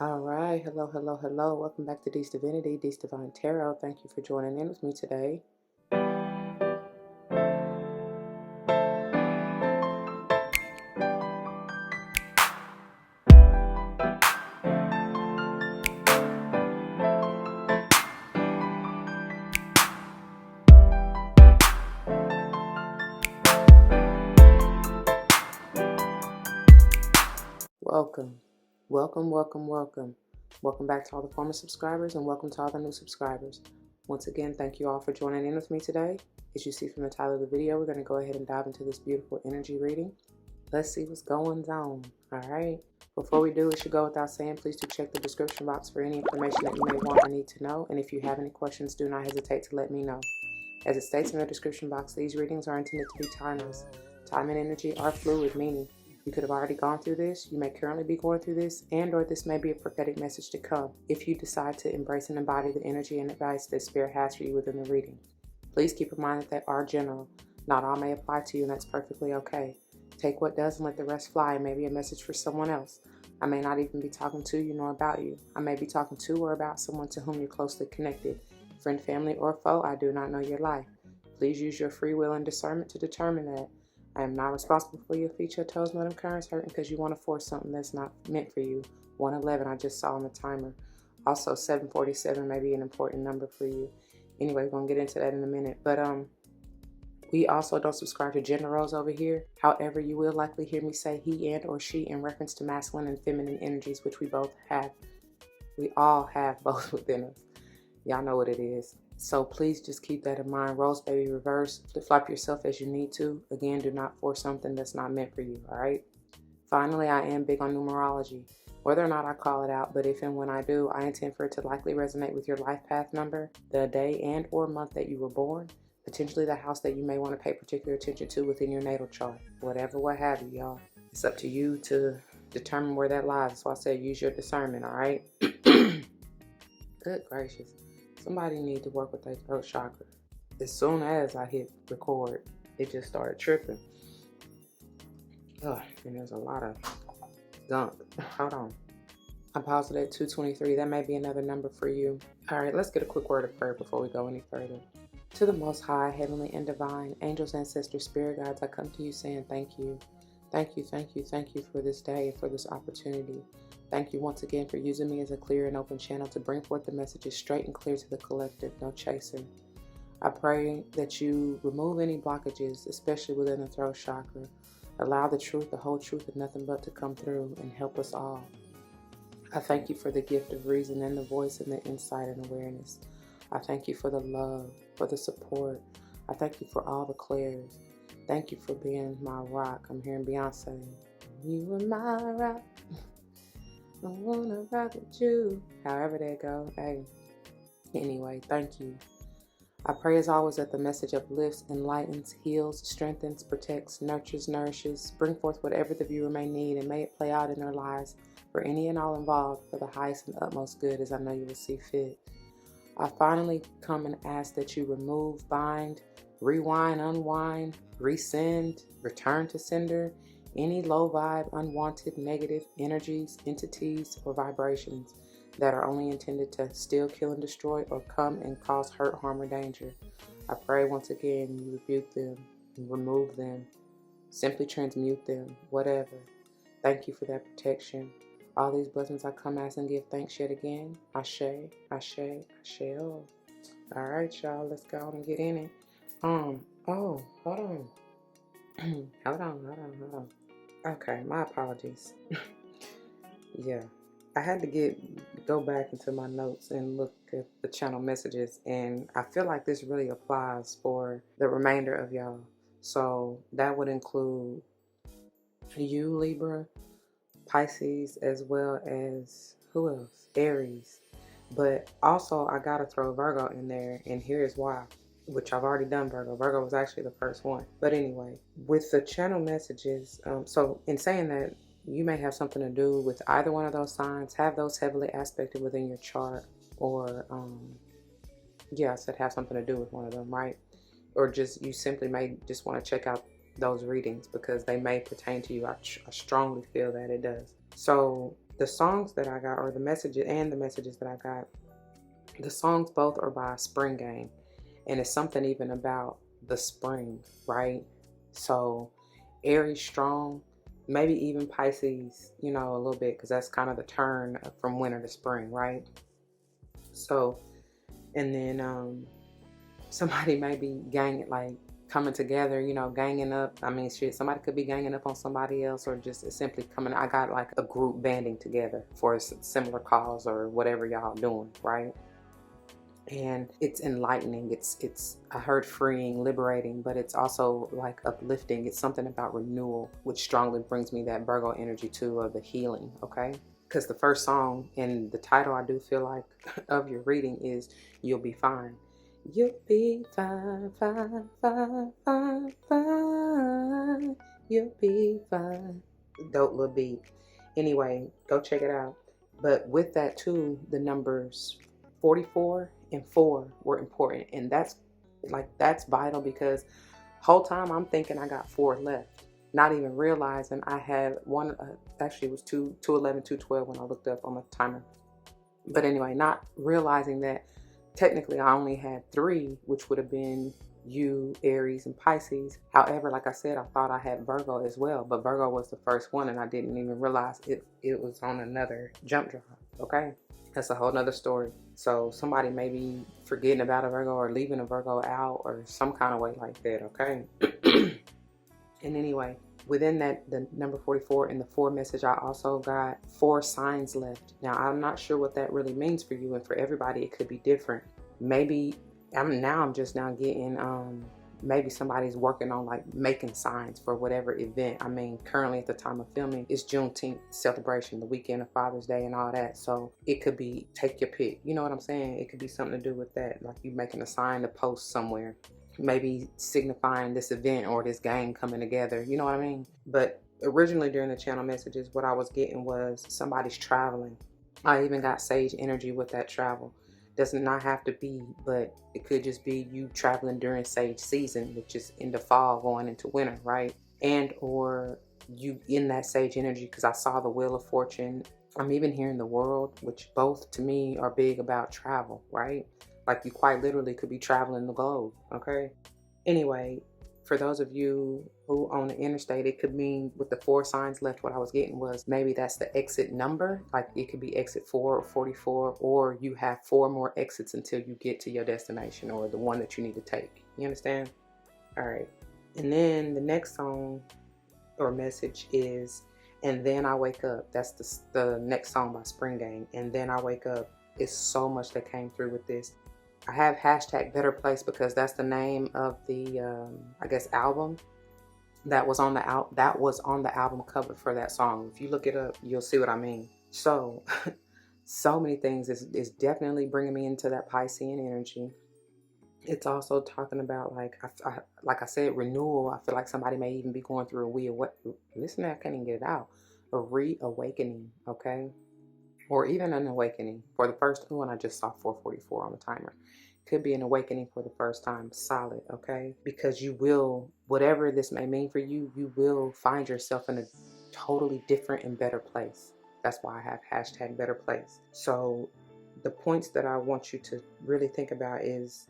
All right. Hello, hello, hello. Welcome back to Dee's Divinity, Dee's Divine Tarot. Thank you for joining in with me today. Welcome. Welcome, welcome, welcome. Welcome back to all the former subscribers and welcome to all the new subscribers. Once again, thank you all for joining in with me today. As you see from the title of the video, we're going to go ahead and dive into this beautiful energy reading. Let's see what's going on. All right. Before we do, it should go without saying, please do check the description box for any information that you may want or need to know. And if you have any questions, do not hesitate to let me know. As it states in the description box, these readings are intended to be timeless. Time and energy are fluid, meaning you could have already gone through this, you may currently be going through this, and/or this may be a prophetic message to come if you decide to embrace and embody the energy and advice that Spirit has for you within the reading. Please keep in mind that they are general. Not all may apply to you, and that's perfectly okay. Take what does and let the rest fly. It may be a message for someone else. I may not even be talking to you nor about you. I may be talking to or about someone to whom you're closely connected. Friend, family, or foe, I do not know your life. Please use your free will and discernment to determine that. I am not responsible for your feet, your toes, nor them currents hurting because you want to force something that's not meant for you. 111 I just saw on the timer. Also 747 may be an important number for you. Anyway, we're going to get into that in a minute. But we also don't subscribe to gender roles over here. However, you will likely hear me say he and or she in reference to masculine and feminine energies, which we both have. We all have both within us. Y'all know what it is. So please just keep that in mind. Rose baby reverse. Flip-flop yourself as you need to. Again, do not force something that's not meant for you, all right? Finally, I am big on numerology. Whether or not I call it out, but if and when I do, I intend for it to likely resonate with your life path number, the day and or month that you were born, potentially the house that you may want to pay particular attention to within your natal chart. Whatever, what have you, y'all. It's up to you to determine where that lies. So I said use your discernment, all right? Good gracious. Somebody need to work with their throat chakra. As soon as I hit record, it just started tripping. Ugh, and there's a lot of gunk. Hold on. I paused it at 223. That may be another number for you. All right, let's get a quick word of prayer before we go any further. To the Most High, Heavenly and Divine, angels, ancestors, spirit guides, I come to you saying thank you. Thank you, thank you, thank you for this day and for this opportunity. Thank you once again for using me as a clear and open channel to bring forth the messages straight and clear to the collective, no chaser. I pray that you remove any blockages, especially within the throat chakra. Allow the truth, the whole truth, and nothing but to come through and help us all. I thank you for the gift of reason and the voice and the insight and awareness. I thank you for the love, for the support. I thank you for all the clairs. Thank you for being my rock. I'm hearing Beyonce. You are my rock. I wanna rock with you. However that go. Hey. Anyway, thank you. I pray as always that the message uplifts, enlightens, heals, strengthens, protects, nurtures, nourishes, bring forth whatever the viewer may need, and may it play out in their lives for any and all involved for the highest and utmost good, as I know you will see fit. I finally come and ask that you remove, bind, rewind, unwind, resend, return to sender, any low vibe, unwanted, negative energies, entities, or vibrations that are only intended to steal, kill, and destroy, or come and cause hurt, harm, or danger. I pray once again you rebuke them, remove them, simply transmute them, whatever. Thank you for that protection. All these blessings I come ask and give thanks yet again. Ashe, Ashe, Ashe. Oh. All right, y'all, let's go and get in it. Oh, hold on. hold on. Okay, my apologies. Yeah, I had to go back into my notes and look at the channel messages, and I feel like this really applies for the remainder of y'all. So that would include you, Libra, Pisces, as well as who else? Aries. But also I gotta throw Virgo in there, and here's why. Which I've already done Virgo. Virgo was actually the first one. But anyway, with the channel messages, so in saying that, you may have something to do with either one of those signs, have those heavily aspected within your chart, or yeah, I said have something to do with one of them, right? Or just you simply may just want to check out those readings because they may pertain to you. I strongly feel that it does. So The songs that I got, or the messages that I got, the songs both are by Spring Game. And it's something even about the spring, right? So Aries strong, maybe even Pisces, a little bit, because that's kind of the turn from winter to spring, right? So, and then somebody may be coming together, ganging up. I mean, shit, somebody could be ganging up on somebody else, or just simply coming. I got like a group banding together for a similar cause or whatever y'all doing, right? And it's enlightening. It's I heard freeing, liberating, but it's also like uplifting. It's something about renewal, which strongly brings me that Virgo energy too, of the healing. Okay, because the first song and the title, I do feel like, of your reading is "You'll Be Fine." You'll be fine, fine, fine, fine, fine. You'll be fine. Dope little beat. Anyway, go check it out. But with that too, the numbers 44 and 4 were important, and that's vital, because whole time I'm thinking I got 4 left, not even realizing I had one. Actually, it was 211, 212 when I looked up on the timer. But anyway, not realizing that technically I only had 3, which would have been you, Aries, and Pisces. However, like I said, I thought I had Virgo as well, but Virgo was the first one, and I didn't even realize it was on another jump drive. Okay, that's a whole nother story. So somebody may be forgetting about a Virgo or leaving a Virgo out or some kind of way like that. Okay. And anyway, within that, the number 44 in the 4 message, I also got 4 signs left. Now, I'm not sure what that really means for you, and for everybody it could be different. Maybe I'm just now getting maybe somebody's working on like making signs for whatever event. I mean, currently at the time of filming, it's Juneteenth celebration, the weekend of Father's Day and all that. So it could be, take your pick. You know what I'm saying? It could be something to do with that, like you making a sign to post somewhere, maybe signifying this event or this gang coming together. You know what I mean? But originally during the channel messages, what I was getting was somebody's traveling. I even got sage energy with that travel. Does not have to be, but it could just be you traveling during sage season, which is in the fall going into winter, right? And or you in that sage energy, because I saw the Wheel of Fortune. I'm even hearing the World, which both to me are big about travel, right? Like you quite literally could be traveling the globe. Okay. Anyway, for those of you who own the interstate, it could mean with the 4 signs left, what I was getting was maybe that's the exit number. Like it could be exit 4 or 44, or you have 4 more exits until you get to your destination or the one that you need to take. You understand? All right. And then the next song or message is "And Then I Wake Up." That's the next song by Spring Game. "And Then I Wake Up." It's so much that came through with this. I have hashtag Better Place because that's the name of the I guess album that was on the album cover for that song. If you look it up, you'll see what I mean. So so many things is definitely bringing me into that Piscean energy. It's also talking about, like I said, renewal. I feel like somebody may even be going through listen, I can't even get it out. A reawakening, okay? Or even an awakening. For the first one, I just saw 444 on the timer. Could be an awakening for the first time. Solid, okay? Because you will, whatever this may mean for you, you will find yourself in a totally different and better place. That's why I have hashtag Better Place. So the points that I want you to really think about is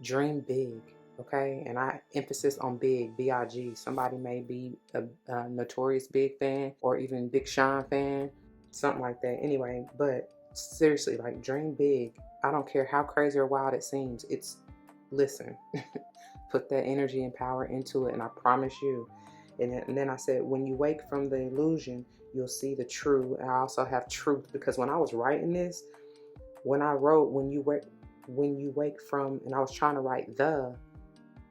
dream big, okay? And I emphasis on big, B-I-G. Somebody may be a Notorious Big fan or even Big Sean fan, something like that. Anyway, but seriously, like dream big. I don't care how crazy or wild it seems. Listen, put that energy and power into it, and I promise you. And then I said, when you wake from the illusion, you'll see the true. And I also have truth, because when I was writing this, when I wrote when you wake from, and I was trying to write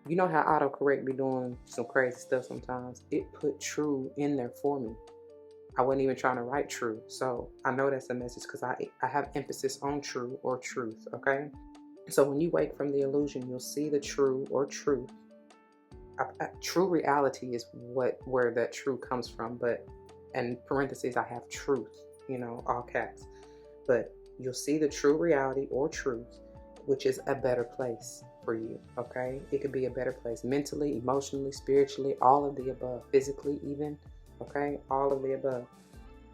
you know how autocorrect be doing some crazy stuff sometimes. It put true in there for me. I wasn't even trying to write true. So I know that's a message, because I have emphasis on true or truth, okay? So when you wake from the illusion, you'll see the true or truth. True reality is where that true comes from, but in parentheses, I have truth, all caps. But you'll see the true reality or truth, which is a better place for you, okay? It could be a better place mentally, emotionally, spiritually, all of the above, physically even, okay? All of the above.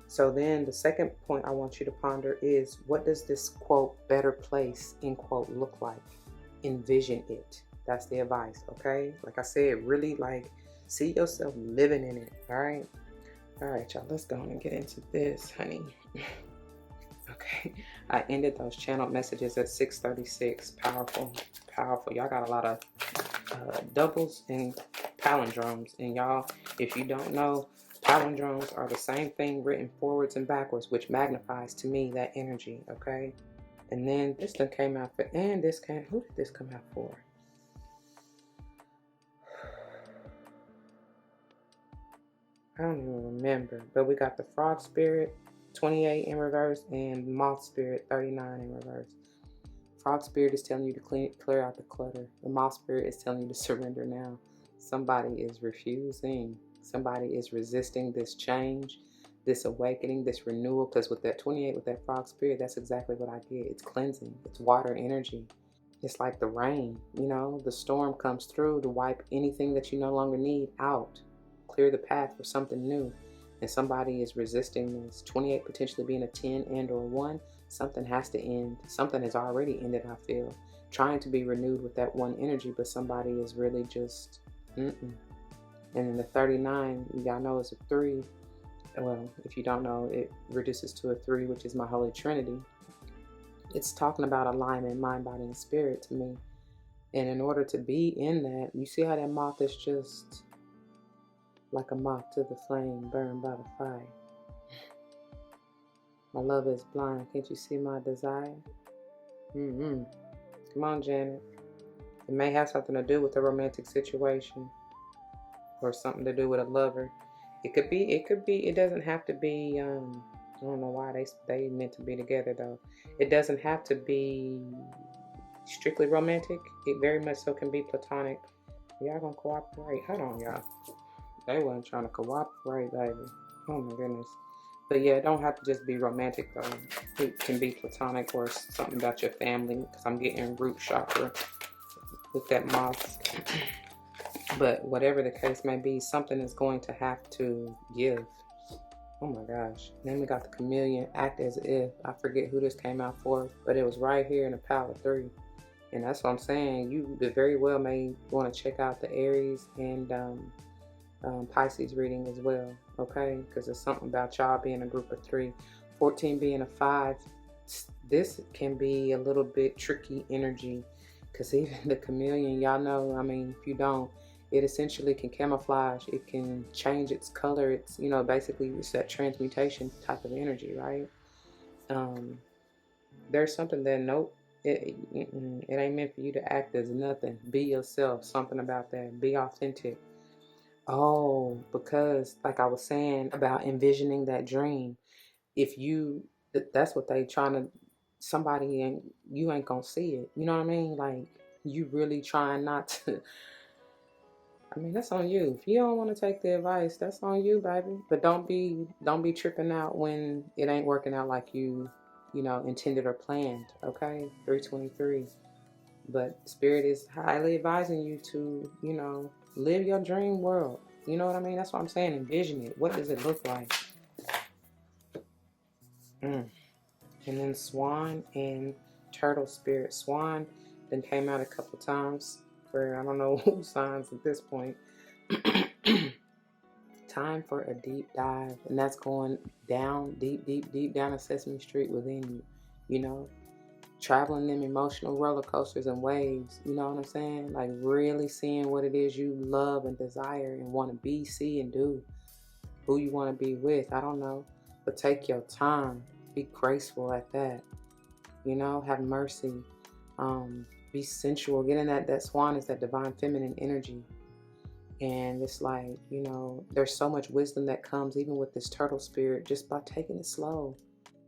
So then the second point I want you to ponder is, what does this quote better place end quote look like? Envision it. That's the advice, okay? Like I said, really like see yourself living in it. All right, y'all, let's go on and get into this, honey. Okay, I ended those channel messages at 6:36. Powerful. Y'all got a lot of doubles and palindromes, and y'all, if you don't know, palindromes are the same thing written forwards and backwards, which magnifies to me that energy. Okay, and then this one came out for, and this came, who did this come out for? I don't even remember, but we got the Frog Spirit 28 in reverse and Moth Spirit 39 in reverse. Frog Spirit is telling you to clear out the clutter. The Moth Spirit is telling you to surrender now. Somebody is refusing. Somebody is resisting this change, this awakening, this renewal. Because with that 28, with that Frog Spirit, that's exactly what I get. It's cleansing. It's water energy. It's like the rain, you know, the storm comes through to wipe anything that you no longer need out. Clear the path for something new. And somebody is resisting this. 28 potentially being a 10 and or 1. Something has to end. Something has already ended, I feel. Trying to be renewed with that one energy, but somebody is really just, And then the 39, y'all know it's a 3. Well, if you don't know, it reduces to a 3, which is my Holy Trinity. It's talking about alignment, mind, body, and spirit to me. And in order to be in that, you see how that moth is just like a moth to the flame, burned by the fire. My love is blind. Can't you see my desire? Come on, Janet. It may have something to do with a romantic situation or something to do with a lover. It could be, it doesn't have to be, I don't know why they meant to be together though. It doesn't have to be strictly romantic. It very much so can be platonic. Y'all gonna cooperate? Hold on, y'all. They wasn't trying to cooperate, baby. Oh my goodness. But yeah, it don't have to just be romantic though. It can be platonic or something about your family, because I'm getting root chakra with that moth. But whatever the case may be, something is going to have to give. Oh my gosh. Then we got the chameleon, act as if. I forget who this came out for, but it was right here in the pile of 3. And that's what I'm saying. You very well may want to check out the Aries and Pisces reading as well, okay? Because there's something about y'all being a group of 3. 14 being a 5. This can be a little bit tricky energy, because even the chameleon, y'all know, I mean, if you don't, it essentially can camouflage. It can change its color. It's, you know, basically it's that transmutation type of energy, right? There's something that, nope, it ain't meant for you to act as nothing. Be yourself. Something about that. Be authentic. Oh, because like I was saying about envisioning that dream, if you, that's what they trying to, somebody, and you ain't gonna see it. You know what I mean? Like, you really trying not to. I mean, that's on you. If you don't want to take the advice, that's on you, baby. But don't be tripping out when it ain't working out like you know, intended or planned. Okay, 323. But Spirit is highly advising you to, you know, live your dream world. You know what I mean? That's what I'm saying. Envision it. What does it look like? And then Swan and Turtle Spirit. Swan then came out a couple times for I don't know who signs at this point. Time for a deep dive, and that's going down, deep down a Sesame Street within you. You know, traveling them emotional roller coasters and waves. You know what I'm saying? Like really seeing what it is you love and desire and want to be, see, and do. Who you want to be with, I don't know. But take your time. Be graceful at that. You know, have mercy. Be sensual. Get in that swan is that divine feminine energy. And it's like, you know, there's so much wisdom that comes even with this turtle spirit just by taking it slow,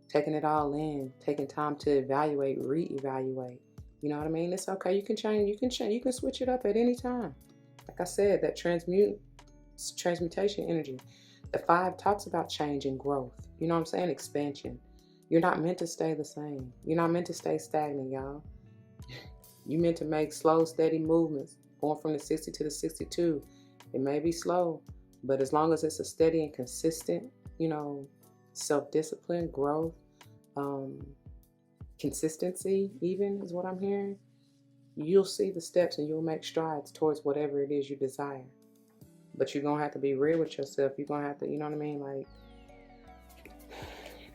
taking it all in, taking time to evaluate, reevaluate. You know what I mean? It's okay. You can change. You can switch it up at any time. Like I said, that transmutation energy. The 5 talks about change and growth. You know what I'm saying? Expansion. You're not meant to stay the same. You're not meant to stay stagnant, y'all. You're meant to make slow, steady movements. Going from the 60 to the 62. It may be slow, but as long as it's a steady and consistent, you know, self-discipline, growth, consistency even is what I'm hearing. You'll see the steps and you'll make strides towards whatever it is you desire. But you're going to have to be real with yourself. You're going to have to, you know what I mean? Like,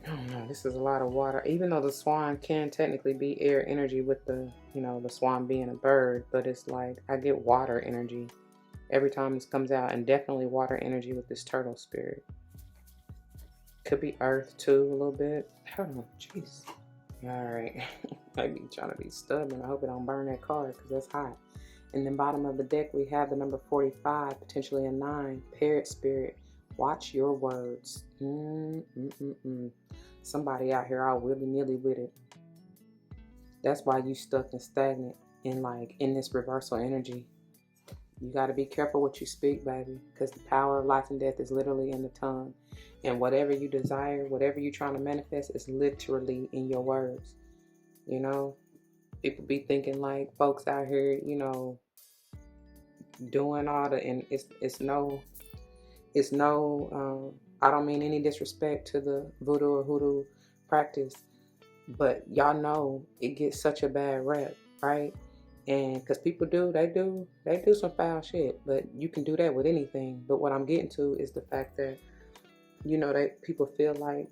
I don't know, this is a lot of water. Even though the swan can technically be air energy with the, the swan being a bird, but it's like I get water energy every time this comes out, and definitely water energy with this turtle spirit. Could be earth too, a little bit. Hold on, jeez. All right, I be trying to be stubborn. I hope it don't burn that card because that's hot. And then bottom of the deck, we have the number 45, potentially a 9, parrot spirit. Watch your words. Somebody out here all willy-nilly with it. That's why you stuck and stagnant in this reversal energy. You got to be careful what you speak, baby, because the power of life and death is literally in the tongue. And whatever you desire, whatever you're trying to manifest is literally in your words. People be thinking like folks out here, doing all the, and it's no, I don't mean any disrespect to the voodoo or hoodoo practice, but y'all know it gets such a bad rep, right? And because people they do some foul shit, but you can do that with anything. But what I'm getting to is the fact that, people feel like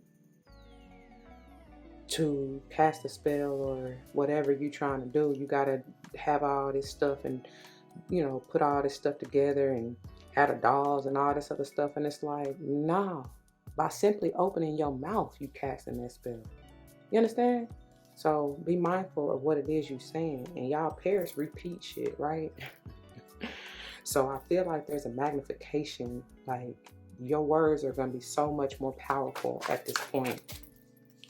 to cast a spell or whatever you're trying to do, you got to have all this stuff and, put all this stuff together and have the dolls and all this other stuff. And it's like, nah, by simply opening your mouth, you casting that spell. You understand? So be mindful of what it is you're saying. And y'all parents repeat shit, right? So I feel like there's a magnification, like your words are going to be so much more powerful at this point.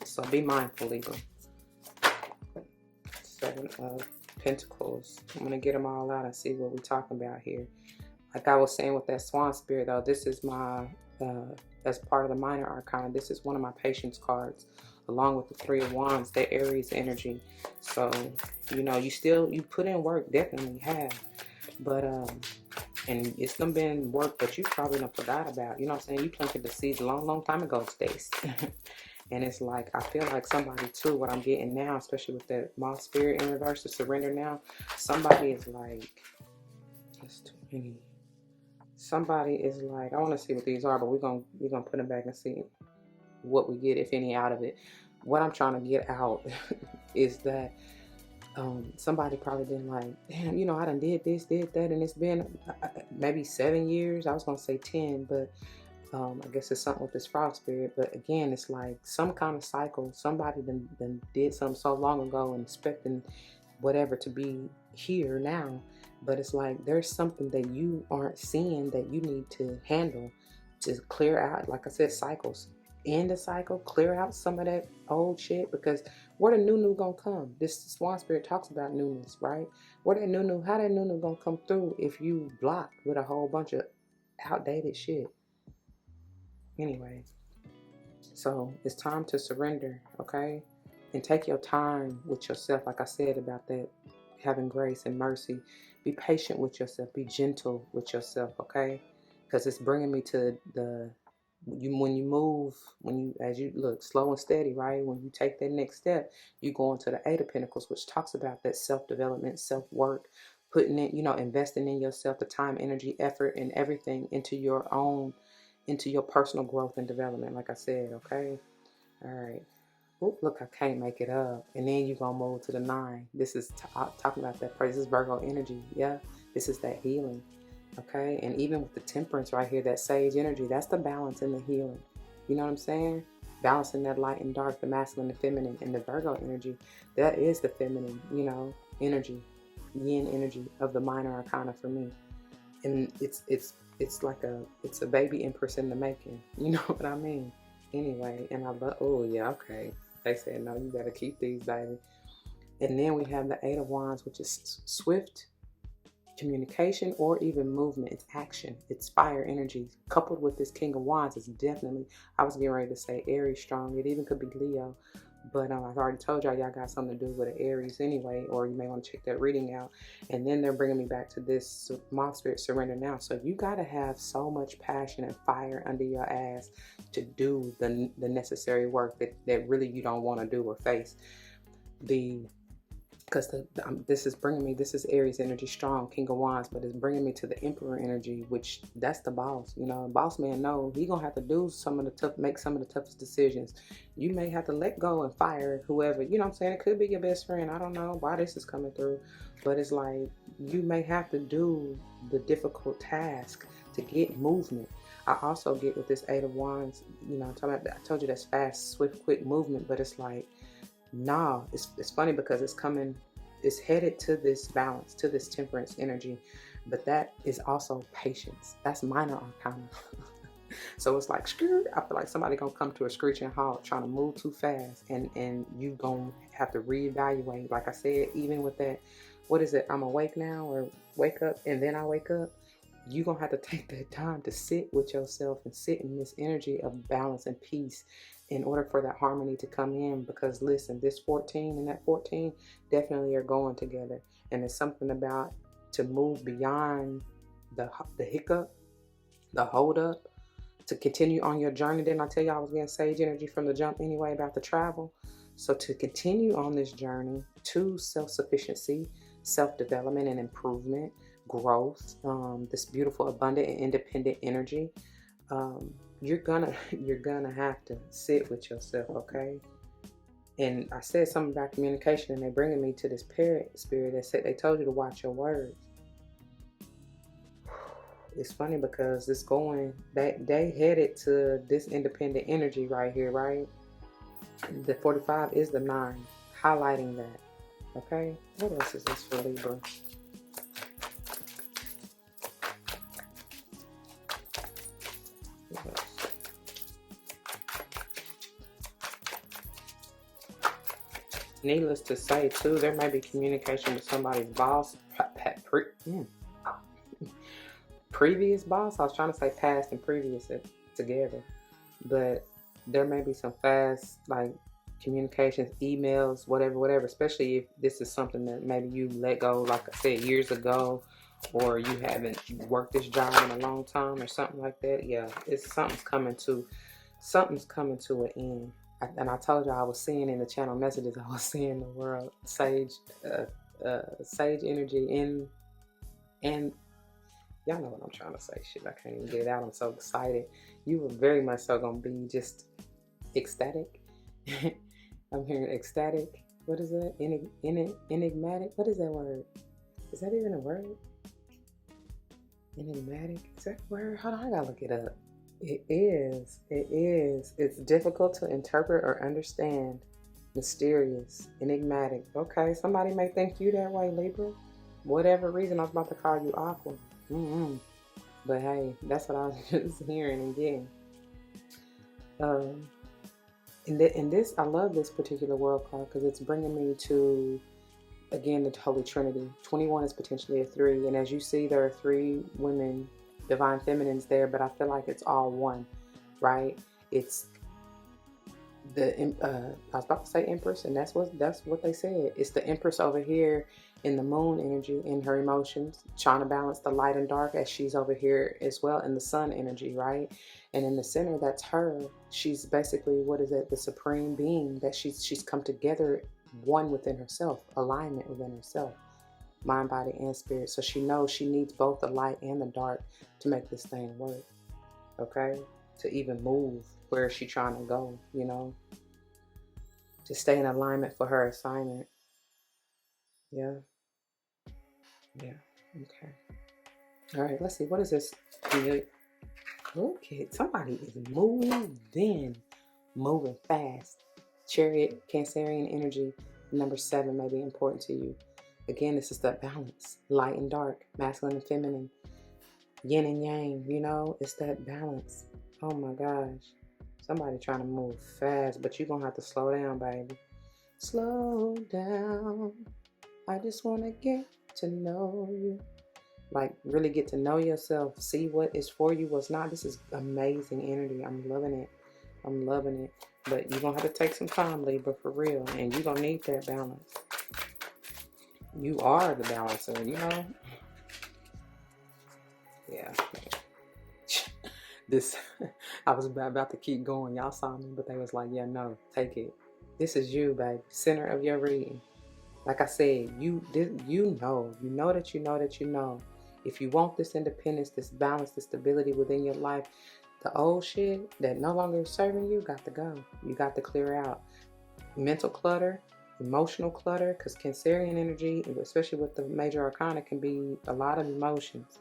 So be mindful, Libra. 7 of Pentacles. I'm going to get them all out and see what we're talking about here. Like I was saying with that swan spirit, though, this is my, as part of the minor arcana, this is one of my patience cards, along with the 3 of Wands, that Aries energy. So, you put in work, definitely have. But, and it's done been work that you probably done forgot about. You know what I'm saying? You planted the seeds a long, long time ago, Stace. And it's like, I feel like somebody too, what I'm getting now, especially with that moth spirit in reverse, the surrender now, somebody is like, that's too many. Somebody is like, I want to see what these are, but we're gonna put them back and see what we get, if any, out of it. What I'm trying to get out is that somebody probably been like, damn, I done did this, did that, and it's been maybe 7 years. I was gonna say 10, but I guess it's something with this frog spirit. But again, it's like some kind of cycle. Somebody then did something so long ago and expecting whatever to be here now. But it's like there's something that you aren't seeing that you need to handle to clear out, like I said, cycles. End a cycle, clear out some of that old shit, because where the new gonna come? This swan spirit talks about newness, right? How that new gonna come through if you blocked with a whole bunch of outdated shit? Anyway, so it's time to surrender, okay? And take your time with yourself, like I said about that, having grace and mercy. Be patient with yourself. Be gentle with yourself, okay? Because it's bringing me to when you move, as you look slow and steady, right? When you take that next step, you go into the 8 of Pentacles, which talks about that self-development, self-work, putting it, investing in yourself, the time, energy, effort, and everything into your personal growth and development, like I said, okay? All right. Oop, look, I can't make it up. And then you're going to move to the 9. This is talking about that praise. This is Virgo energy. Yeah, this is that healing. Okay, and even with the temperance right here, that sage energy, that's the balance and the healing. You know what I'm saying? Balancing that light and dark, the masculine and feminine, and the Virgo energy, that is the feminine, energy, yin energy of the minor arcana for me. And it's like it's a baby empress in the making. You know what I mean? Anyway, and I love, oh yeah, okay. They said, no, you better keep these, baby. And then we have the 8 of Wands, which is swift communication or even movement. It's action. It's fire energy. Coupled with this King of Wands is definitely, I was getting ready to say Aries strong. It even could be Leo. But I've already told y'all got something to do with an Aries anyway, or you may want to check that reading out. And then they're bringing me back to this moth spirit, surrender now. So you got to have so much passion and fire under your ass to do the necessary work that really you don't want to do or face. Because this is bringing me, this is Aries energy, strong, King of Wands, but it's bringing me to the Emperor energy, which that's the boss. You know, boss man know he gonna have to do make some of the toughest decisions. You may have to let go and fire whoever, you know what I'm saying? It could be your best friend. I don't know why this is coming through, but it's like you may have to do the difficult task to get movement. I also get with this Eight of Wands, you know, I told you that's fast, swift, quick movement, but it's like, nah, it's funny because it's headed to this balance, to this temperance energy, but that is also patience. That's minor arcana. So it's like, I feel like somebody gonna come to a screeching halt trying to move too fast, and you gonna have to reevaluate. Like I said, even with that, what is it? I'm awake now, or wake up and then I wake up. You're going to have to take that time to sit with yourself and sit in this energy of balance and peace in order for that harmony to come in. Because listen, this 14 and that 14 definitely are going together. And there's something about to move beyond the hiccup, the hold up, to continue on your journey. Didn't I tell you I was getting sage energy from the jump anyway about the travel? So to continue on this journey to self-sufficiency, self-development and improvement, growth, this beautiful, abundant, and independent energy, you're gonna have to sit with yourself, okay? And I said something about communication, and they're bringing me to this parrot spirit that said they told you to watch your words. It's funny because it's going, they headed to this independent energy right here, right? The 45 is the 9, highlighting that, okay? What else is this for Libra? Needless to say, too, there may be communication with somebody's boss, previous boss. I was trying to say past and previous together, but there may be some fast, like, communications, emails, whatever, especially if this is something that maybe you let go, like I said, years ago, or you haven't worked this job in a long time or something like that. Yeah, something's coming to an end. And I told you I was seeing in the channel messages, I was seeing the world sage energy and y'all know what I'm trying to say. Shit, I can't even get it out. I'm so excited. You were very much so gonna be just ecstatic. I'm hearing ecstatic. What is that? Enigmatic. What is that word? Is that even a word? Enigmatic. Is that a word? Hold on, I gotta look it up. It is. It's difficult to interpret or understand. Mysterious. Enigmatic. Okay, somebody may think you that way, Libra. Whatever reason, I was about to call you awkward. But hey, that's what I was just hearing and getting. And this, I love this particular world card because it's bringing me to, again, the Holy Trinity. 21 is potentially a 3. And as you see, there are 3 women, divine feminines there, but I feel like it's all one, right? It's the I was about to say Empress, and that's what they said. It's the Empress over here in the moon energy, in her emotions, trying to balance the light and dark, as she's over here as well in the sun energy, right? And in the center, that's her. She's basically, what is it? The supreme being that she's come together, one within herself, alignment within herself. Mind, body, and spirit. So she knows she needs both the light and the dark to make this thing work. Okay? To even move where she's trying to go, you know? To stay in alignment for her assignment. Yeah. Yeah. Okay. All right, let's see. What is this? Okay, somebody is moving fast. Chariot, Cancerian energy, number 7 may be important to you. Again, this is that balance, light and dark, masculine and feminine, yin and yang, you know, it's that balance. Oh my gosh. Somebody trying to move fast, but you're going to have to slow down, baby. Slow down. I just want to get to know you. Like, really get to know yourself. See what is for you, what's not. This is amazing energy. I'm loving it. I'm loving it. But you're going to have to take some time, Libra, for real. And you're going to need that balance. You are the balancer, you know? Yeah. This, I was about to keep going. Y'all saw me, but they was like, yeah, no, take it. This is you, baby. Center of your reading. Like I said, you know that you know that you know. If you want this independence, this balance, this stability within your life, the old shit that no longer is serving you got to go. You got to clear out mental clutter, emotional clutter, because Cancerian energy, especially with the major arcana, can be a lot of emotions.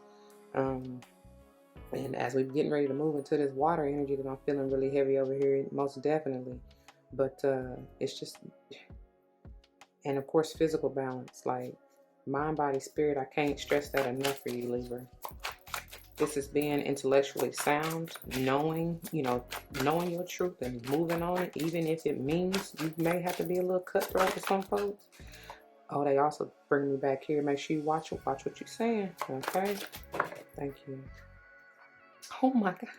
And as we're getting ready to move into this water energy that I'm feeling really heavy over here, most definitely. But it's just, and of course, physical balance, like mind, body, spirit. I can't stress that enough for you, Libra. This is being intellectually sound, knowing your truth and moving on it, even if it means you may have to be a little cutthroat for some folks. Oh, they also bring me back here. Make sure you watch what you're saying. Okay. Thank you. Oh my gosh.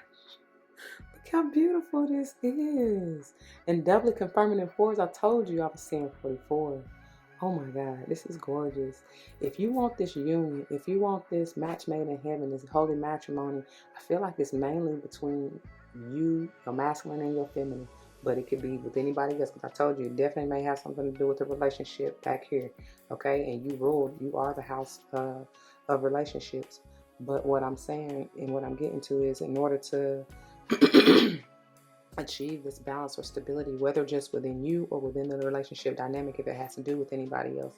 Look how beautiful this is. And doubly confirming in fours. I told you I was seeing 44. Oh my God, this is gorgeous. If you want this union, if you want this match made in heaven, this holy matrimony, I feel like it's mainly between you, your masculine, and your feminine. But it could be with anybody else, because I told you, it definitely may have something to do with the relationship back here. Okay, and you are the house of relationships. But what I'm saying and what I'm getting to is, in order to achieve this balance or stability, whether just within you or within the relationship dynamic, if it has to do with anybody else,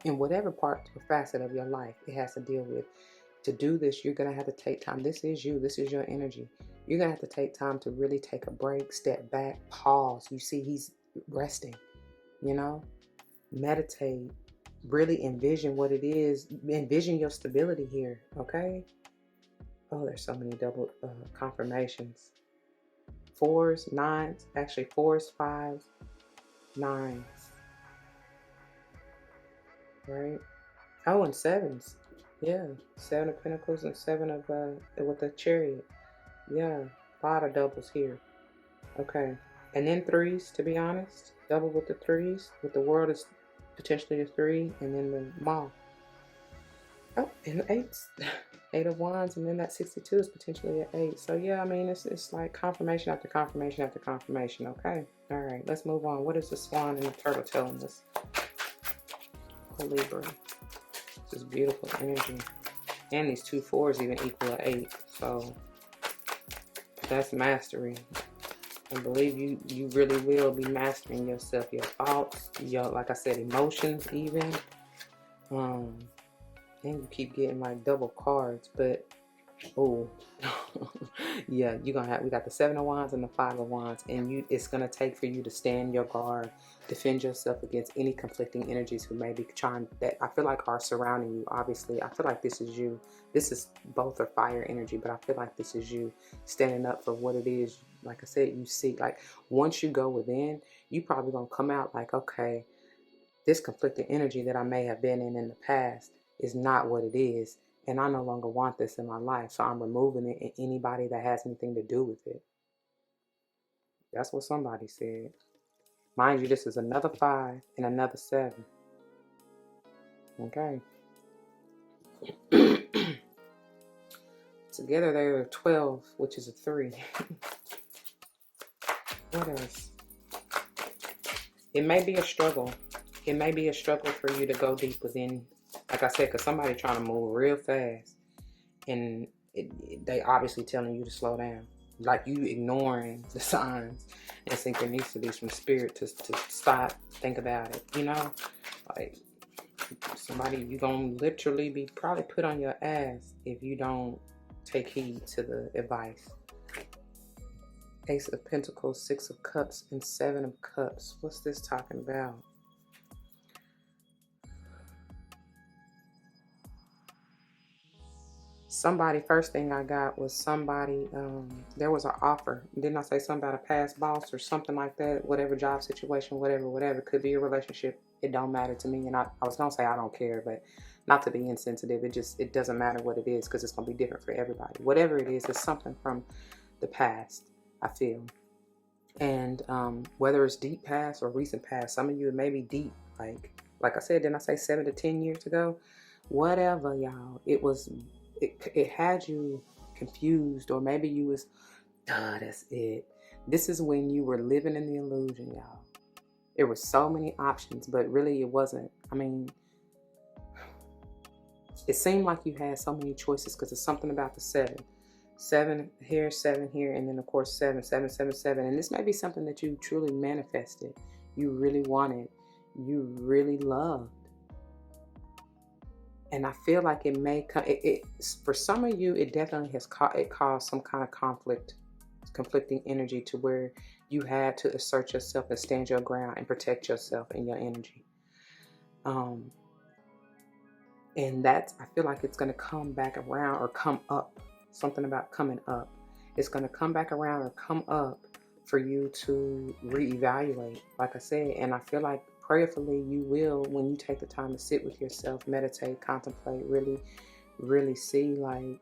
in whatever part or facet of your life it has to deal with, to do this, you're going to have to take time. This is you. This is your energy. You're going to have to take time to really take a break, step back, pause. You see, he's resting, meditate, really envision what it is. Envision your stability here, okay? Oh, there's so many double confirmations. 4s, 9s, actually 4s, 5s, 9s, right? Oh, and 7s. Yeah, 7 of Pentacles and 7 of, with the Chariot. Yeah, a lot of doubles here. Okay, and then 3s, to be honest. Double with the 3s, with the World is potentially a 3, and then the Moth. Oh, and the 8s. 8 of Wands, and then that 62 is potentially an 8. So yeah, I mean, it's like confirmation after confirmation after confirmation. Okay, all right, let's move on. What is the Swan and the Turtle telling us? Oh, Libra. This is beautiful energy, and these 2 4s even equal an 8. So that's mastery. I believe you really will be mastering yourself, your thoughts, your, like I said, emotions even. And you keep getting like double cards, but oh yeah, we got the 7 of Wands and the 5 of Wands, and it's gonna take for you to stand your guard, defend yourself against any conflicting energies who may be trying, that I feel like are surrounding you. Obviously, I feel like this is you. This is both are fire energy, but I feel like this is you standing up for what it is. Like I said, you see, like once you go within, you probably gonna come out like, okay, this conflicted energy that I may have been in the past is not what it is, and I no longer want this in my life, so I'm removing it, and anybody that has anything to do with it. That's what somebody said. Mind you, this is another 5 and another 7. Okay. Together they are 12, which is a 3. What else? It may be a struggle. It may be a struggle for you to go deep within, like I said, because somebody trying to move real fast, and they obviously telling you to slow down. Like you ignoring the signs and synchronicities from spirit to stop, think about it. Like somebody, you gonna literally be probably put on your ass if you don't take heed to the advice. Ace of Pentacles, 6 of Cups, and 7 of Cups. What's this talking about? Somebody, first thing I got was somebody, there was an offer. Didn't I say something about a past boss or something like that? Whatever job situation, whatever. Could be a relationship. It don't matter to me. And I was going to say I don't care, but not to be insensitive. It doesn't matter what it is, because it's going to be different for everybody. Whatever it is, it's something from the past, I feel. And whether it's deep past or recent past, some of you it may be deep, like I said, didn't I say 7 to 10 years ago? Whatever, y'all. It had you confused, or maybe you was, that's it. This is when you were living in the illusion, y'all. There were so many options, but really it wasn't. I mean, it seemed like you had so many choices because it's something about the 7. 7 here, 7 here, and then of course 7, 7, 7, 7. And this may be something that you truly manifested, you really wanted, you really loved. And I feel like it may come, for some of you, it definitely has caused some kind of conflicting energy to where you had to assert yourself and stand your ground and protect yourself and your energy. And that's, I feel like it's going to come back around or come up. Something about coming up. It's going to come back around or come up for you to reevaluate, like I said. And I feel like prayerfully you will, when you take the time to sit with yourself, meditate, contemplate, really see, like,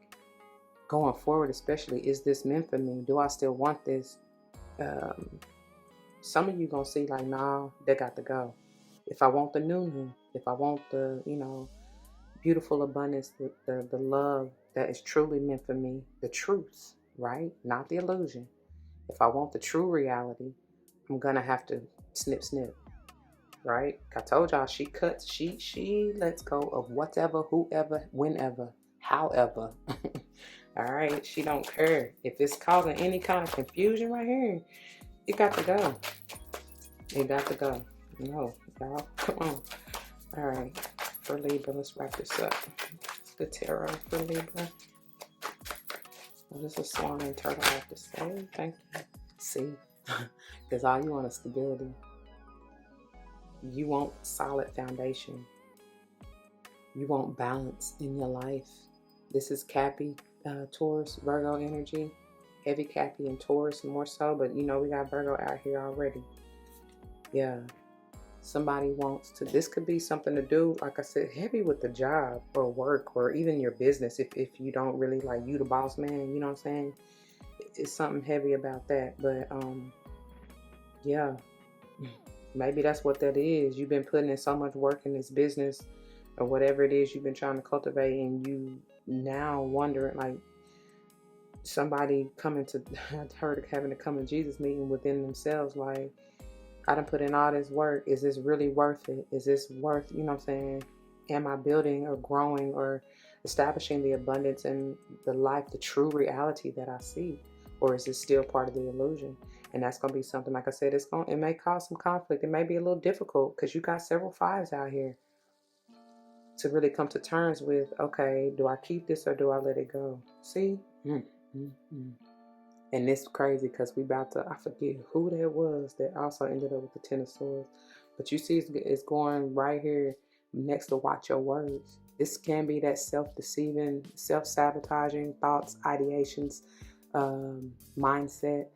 going forward especially, is this meant for me? Do I still want this? Some of you going to see like, nah, they got to go. If I want the new, if I want the, beautiful abundance, the love that is truly meant for me, the truth, right? Not the illusion. If I want the true reality, I'm gonna have to snip, right? I told y'all she lets go of whatever, whoever, whenever, however. All right, she don't care. If it's causing any kind of confusion right here, it got to go. It got to go. No, y'all, come on. All right, for Libra, let's wrap this up. The tarot for Libra. What does a swan and turtle have to say? Thank you. See, because all you want is stability. You want solid foundation. You want balance in your life. This is Cappy, Taurus, Virgo energy. Heavy Cappy and Taurus more so, but we got Virgo out here already. Yeah. Somebody wants to, this could be something to do, like I said, heavy with the job or work or even your business. If you don't really, like, you the boss man, you know what I'm saying? It's something heavy about that. But yeah, maybe that's what that is. You've been putting in so much work in this business or whatever it is you've been trying to cultivate, and you now wondering, like, somebody coming to, I heard having to come to Jesus meeting within themselves, like, I done put in all this work. Is this really worth it? Is this worth, you know what I'm saying? Am I building or growing or establishing the abundance and the life, the true reality that I see? Or is this still part of the illusion? And that's going to be something, like I said, it may cause some conflict. It may be a little difficult because you got several 5s out here to really come to terms with, okay, do I keep this or do I let it go? See? And it's crazy because I forget who that was that also ended up with the 10 of Swords. But you see, it's going right here next to watch your words. This can be that self-deceiving, self-sabotaging thoughts, ideations, mindset.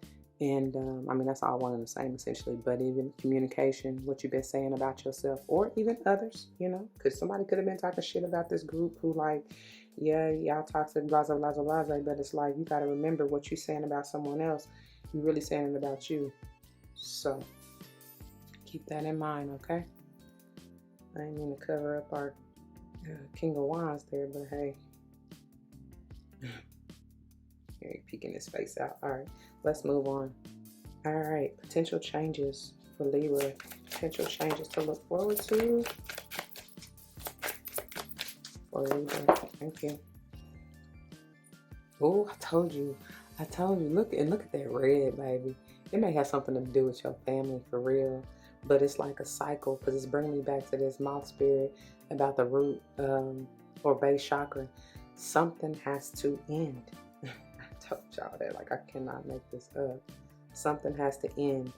And I mean, that's all one and the same essentially. But even communication, what you've been saying about yourself or even others, because somebody could have been talking shit about this group who, like, yeah, y'all toxic, blah, blah, blah, blah, blah, but it's like, you got to remember what you're saying about someone else. You're really saying it about you. So keep that in mind, okay? I didn't mean to cover up our King of Wands there, but hey. Here, he's peeking his face out. All right, let's move on. All right, potential changes for Libra. Potential changes to look forward to for Libra. Thank you. Oh, I told you. Look at that red, baby. It may have something to do with your family for real, but it's like a cycle because it's bringing me back to this mouth spirit about the root or base chakra. Something has to end. I told y'all that, like, I cannot make this up. Something has to end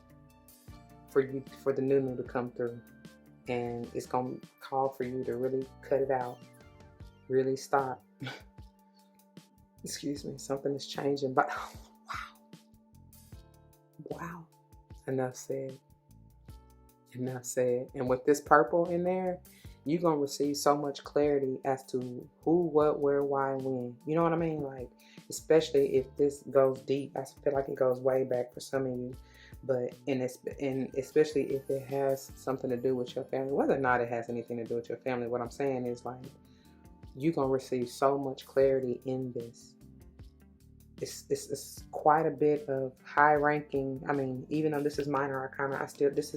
for the new to come through, and it's gonna call for you to really cut it out, really stop. Excuse me, something is changing, but wow. Enough said. And with this purple in there, you're going to receive so much clarity as to who, what, where, why, and when. You know what I mean? Like, especially if this goes deep. I feel like it goes way back for some of you. But and especially if it has something to do with your family, whether or not it has anything to do with your family, what I'm saying is like you're gonna receive so much clarity in this. It's quite a bit of high ranking. I mean, even though this is minor arcana, I still this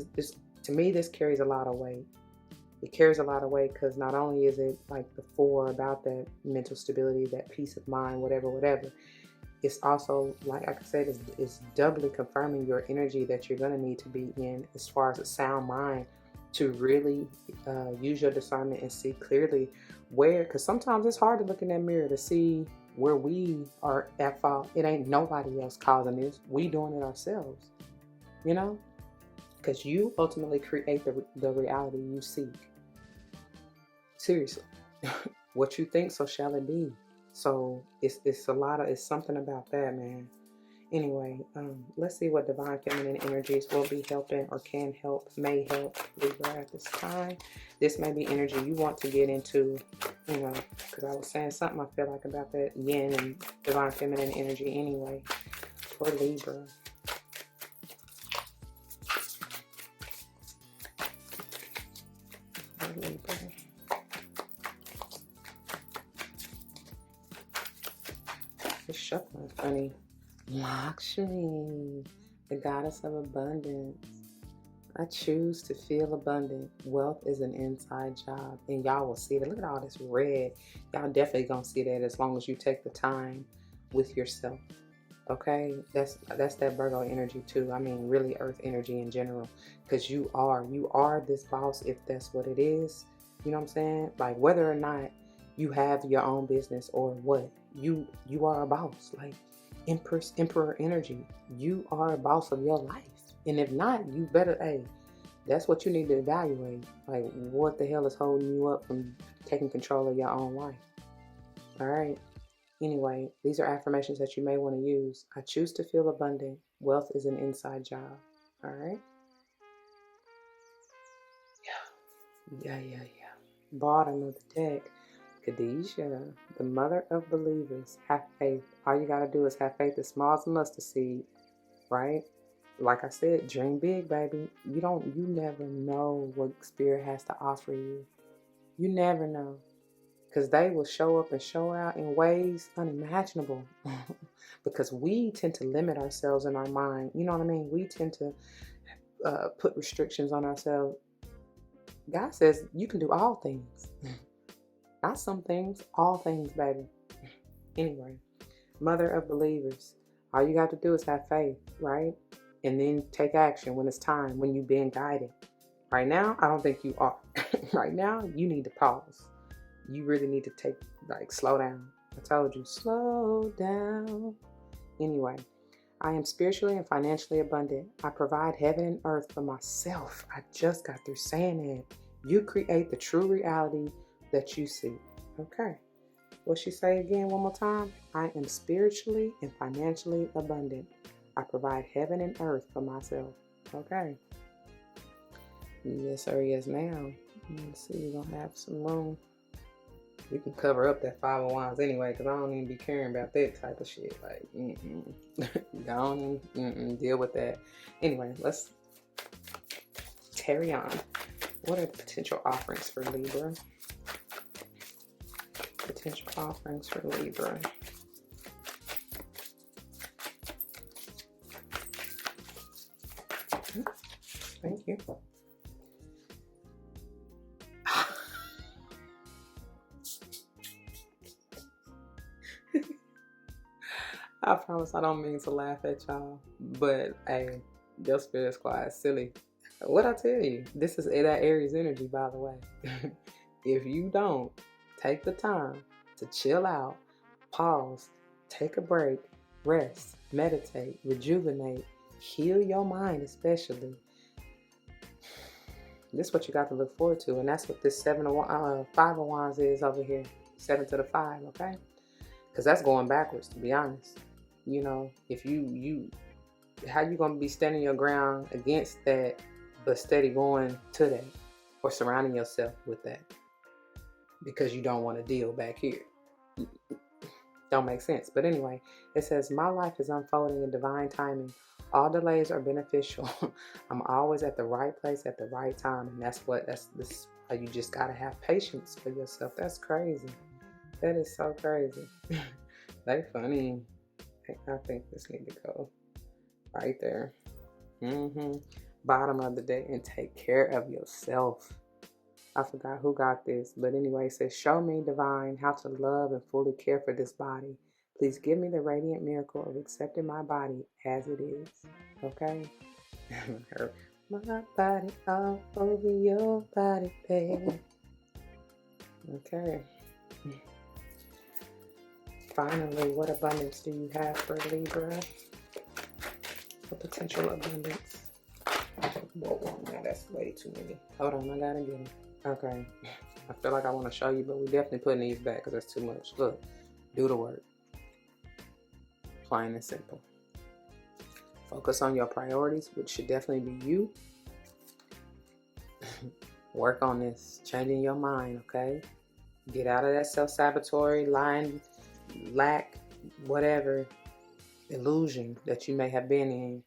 to me this carries a lot of weight. It carries a lot of weight because not only is it like the four about that mental stability, that peace of mind, whatever. It's also, like I said, it's doubly confirming your energy that you're going to need to be in as far as a sound mind to really use your discernment and see clearly where, because sometimes it's hard to look in that mirror to see where we are at fault. It ain't nobody else causing this. We doing it ourselves, you know, because you ultimately create the reality you seek. Seriously. What you think, so shall it be. So it's something about that, man. Anyway, let's see what divine feminine energies will be helping or may help Libra at this time. This may be energy you want to get into, you know, because I was saying something I feel like about that yin and divine feminine energy anyway for Libra. For Libra. This shuffling is funny. Lakshmi, the goddess of abundance. I choose to feel abundant. Wealth is an inside job. And y'all will see that. Look at all this red. Y'all definitely gonna see that as long as you take the time with yourself. Okay? That's that Virgo energy too. I mean, really earth energy in general. Because you are this boss if that's what it is. You know what I'm saying? Like whether or not you have your own business or what, you are a boss. Like emperor energy. You are a boss of your life. And if not, you better, hey, that's what you need to evaluate. Like, what the hell is holding you up from taking control of your own life? All right. Anyway, these are affirmations that you may want to use. I choose to feel abundant. Wealth is an inside job. All right. Yeah. Bottom of the deck. Khadijah, the mother of believers. Have faith. All you got to do is have faith as small as a mustard seed. Right? Like I said, dream big, baby. You never know what spirit has to offer you. You never know. Because they will show up and show out in ways unimaginable. Because we tend to limit ourselves in our mind. You know what I mean? We tend to put restrictions on ourselves. God says you can do all things. Not some things, all things, baby. Anyway, mother of believers. All you got to do is have faith, right? And then take action when it's time, when you've been guided. Right now, I don't think you are. Right now, you need to pause. You really need to slow down. I told you, slow down. Anyway, I am spiritually and financially abundant. I provide heaven and earth for myself. I just got through saying that. You create the true reality that you see. Okay. What she say again one more time? I am spiritually and financially abundant. I provide heaven and earth for myself. Okay. Yes, sir. Yes, ma'am. Let's see. We're going to have some room. We can cover up that 5 of Wands anyway, because I don't even be caring about that type of shit. Like, don't deal with that. Anyway, let's carry on. What are the potential offerings for Libra? Potential offerings for Libra. Thank you. I promise I don't mean to laugh at y'all, but hey, your spirit squad is silly. What I tell you, this is that Aries energy, by the way. If you don't take the time to chill out, pause, take a break, rest, meditate, rejuvenate, heal your mind especially, this is what you got to look forward to. And that's what this 5 of Wands is over here. 7 to the 5, okay? Because that's going backwards, to be honest. You know, if how you going to be standing your ground against that, but steady going to that, or surrounding yourself with that because you don't want to deal back here? Don't make sense. But anyway, it says, my life is unfolding in divine timing. All delays are beneficial. I'm always at the right place at the right time. And this you just gotta have patience for yourself. That's crazy. That is so crazy. They funny. I think this need to go right there. Bottom of the day, and take care of yourself. I forgot who got this, but anyway, it says, show me, divine, how to love and fully care for this body. Please give me the radiant miracle of accepting my body as it is. Okay? My body all over your body, babe. Okay. Finally, what abundance do you have for Libra? A potential abundance. Whoa, man, that's way too many. Hold on, I gotta get them. Okay. I feel like I want to show you, but we're definitely putting these back because that's too much. Look, do the work. Plain and simple. Focus on your priorities, which should definitely be you. Work on this, changing your mind, okay? Get out of that self-sabotatory, lying, lack, whatever illusion that you may have been in.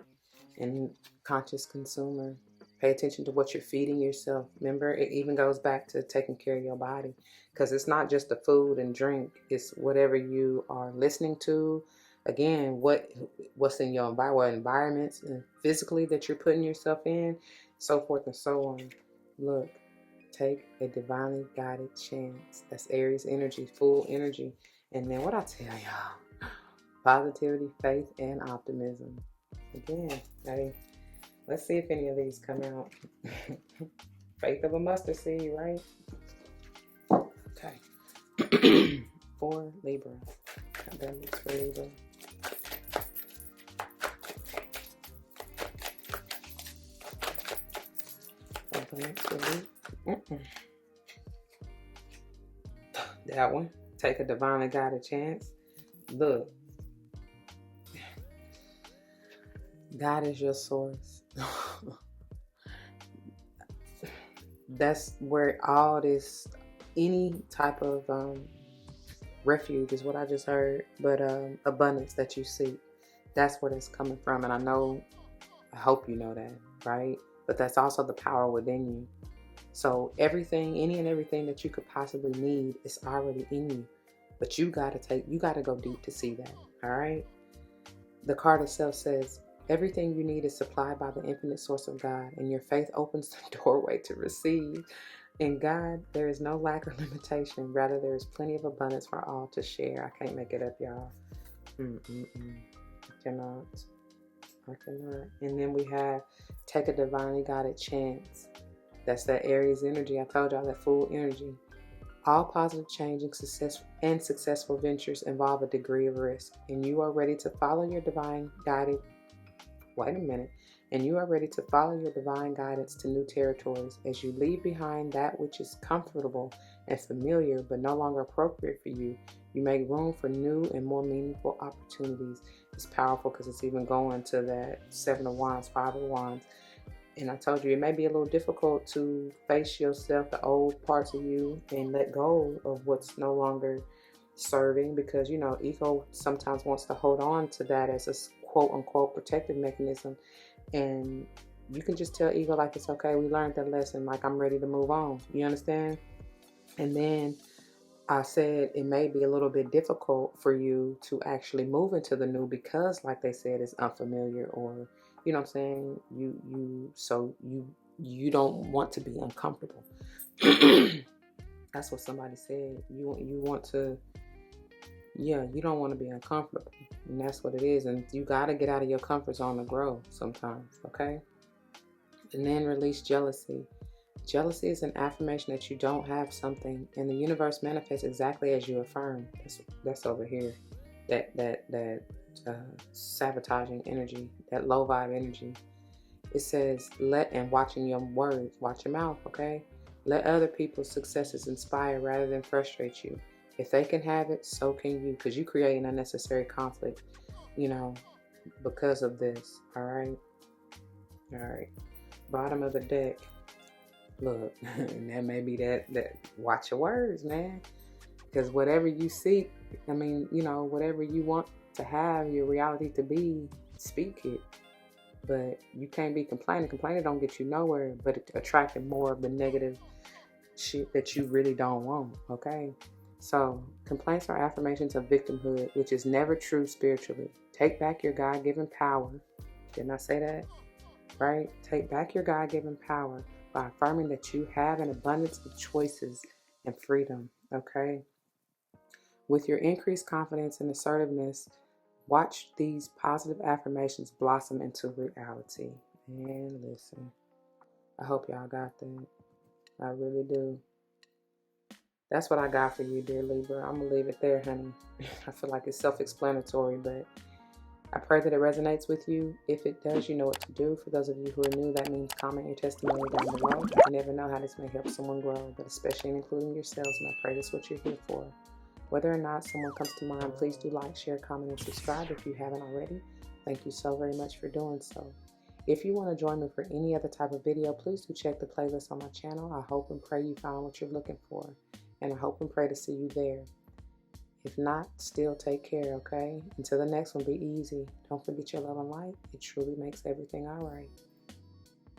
And conscious consumer. Pay attention to what you're feeding yourself. Remember, it even goes back to taking care of your body, because it's not just the food and drink. It's whatever you are listening to. Again, what's in your environments and physically that you're putting yourself in, so forth and so on. Look, take a divinely guided chance. That's Aries energy, full energy. And then what I tell y'all, positivity, faith, and optimism. Again, hey, let's see if any of these come out. Faith of a mustard seed, right? Okay. For Libra. Abundance for Libra. Abundance for Libra. That one. Take a divinely guided chance. Look. God is your source. That's where all this, any type of refuge is what I just heard, but abundance that you seek, that's where it's coming from. And I hope you know that, right? But that's also the power within you. So everything, any and everything that you could possibly need is already in you. But you gotta go deep to see that, all right? The card itself says, everything you need is supplied by the infinite source of God, and your faith opens the doorway to receive. In God, there is no lack or limitation. Rather, there is plenty of abundance for all to share. I can't make it up, y'all. I cannot. And then we have take a divinely guided chance. That's that Aries energy. I told y'all, that full energy. All positive change and successful ventures involve a degree of risk, and you are ready to follow your divine guided. And you are ready to follow your divine guidance to new territories as you leave behind that which is comfortable and familiar but no longer appropriate for you. You make room for new and more meaningful opportunities. It's powerful because it's even going to that 7 of Wands, 5 of Wands. And I told you, it may be a little difficult to face yourself, the old parts of you, and let go of what's no longer serving, because, you know, ego sometimes wants to hold on to that as a quote unquote protective mechanism. And you can just tell ego, like, it's okay, we learned that lesson, like, I'm ready to move on. You understand? And then I said it may be a little bit difficult for you to actually move into the new because, like they said, it's unfamiliar, or, you know what I'm saying, you don't want to be uncomfortable. That's what somebody said. You want to, you don't want to be uncomfortable. And that's what it is. And you got to get out of your comfort zone to grow sometimes, okay? And then release jealousy. Jealousy is an affirmation that you don't have something, and the universe manifests exactly as you affirm. That's over here. That sabotaging energy, that low vibe energy. It says, watching your words, watch your mouth, okay? Let other people's successes inspire rather than frustrate you. If they can have it, so can you, because you create an unnecessary conflict, because of this, all right? All right. Bottom of the deck. Look, and that may be that watch your words, man. Because whatever you seek, whatever you want to have your reality to be, speak it. But you can't be complaining. Complaining don't get you nowhere, but it attracting more of the negative shit that you really don't want, okay? So complaints are affirmations of victimhood, which is never true spiritually. Take back your God-given power. Didn't I say that? Right? Take back your God-given power by affirming that you have an abundance of choices and freedom, okay? With your increased confidence and assertiveness, watch these positive affirmations blossom into reality. And listen, I hope y'all got that. I really do. That's what I got for you, dear Libra. I'm going to leave it there, honey. I feel like it's self-explanatory, but I pray that it resonates with you. If it does, you know what to do. For those of you who are new, that means comment your testimony down below. You never know how this may help someone grow, but especially including yourselves, and I pray that's what you're here for. Whether or not someone comes to mind, please do like, share, comment, and subscribe if you haven't already. Thank you so very much for doing so. If you want to join me for any other type of video, please do check the playlist on my channel. I hope and pray you found what you're looking for, and I hope and pray to see you there. If not, still take care, okay? Until the next one, be easy. Don't forget your love and light. It truly makes everything all right.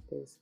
Peace.